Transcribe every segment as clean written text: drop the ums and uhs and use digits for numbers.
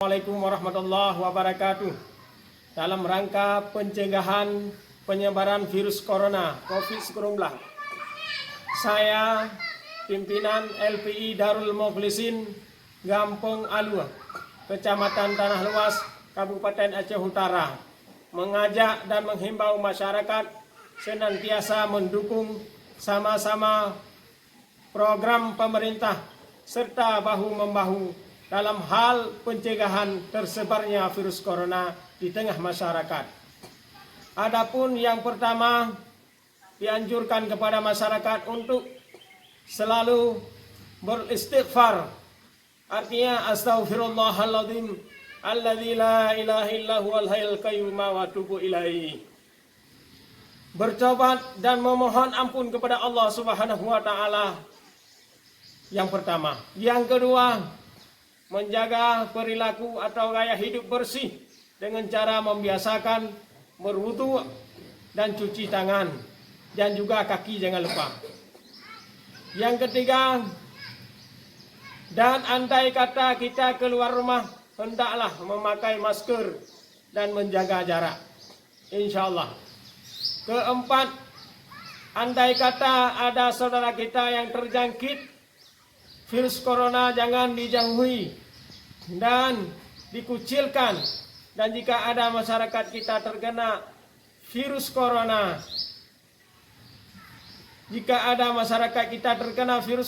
Assalamualaikum warahmatullahi wabarakatuh. Dalam rangka pencegahan penyebaran virus corona COVID-19, saya pimpinan LPI Darul Mukhlisin Gampong Alua, Kecamatan Tanah Luas, Kabupaten Aceh Utara, mengajak dan menghimbau masyarakat senantiasa mendukung sama-sama program pemerintah serta bahu-membahu dalam hal pencegahan tersebarnya virus corona di tengah masyarakat. Adapun yang pertama, dianjurkan kepada masyarakat untuk selalu beristighfar. Artinya astaghfirullahaladzim alladzi la ilaha illa huwal hayyul qayyum wa atubu ilaihi. Bertobat dan memohon ampun kepada Allah Subhanahu wa taala. Yang pertama, yang kedua, menjaga perilaku atau gaya hidup bersih dengan cara membiasakan berwudu dan cuci tangan, dan juga kaki jangan lupa. Yang ketiga, dan andai kata kita keluar rumah, hendaklah memakai masker dan menjaga jarak, insyaallah. Keempat, andai kata ada saudara kita yang terjangkit virus corona, jangan dijauhi dan dikucilkan. Dan jika ada masyarakat kita terkena virus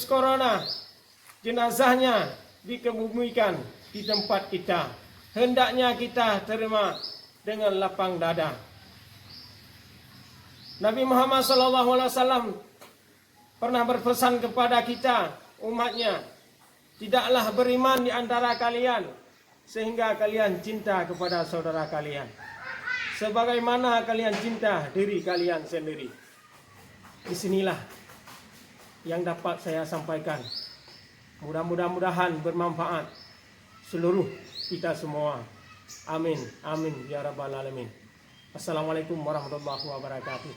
corona, jenazahnya dikebumikan di tempat kita. Hendaknya kita terima dengan lapang dada. Nabi Muhammad SAW pernah berpesan kepada kita, umatnya, tidaklah beriman di antara kalian sehingga kalian cinta kepada saudara kalian sebagaimana kalian cinta diri kalian sendiri. Disinilah yang dapat saya sampaikan. Mudah-mudahan bermanfaat seluruh kita semua. Amin, amin ya rabbal alamin. Assalamualaikum warahmatullahi wabarakatuh.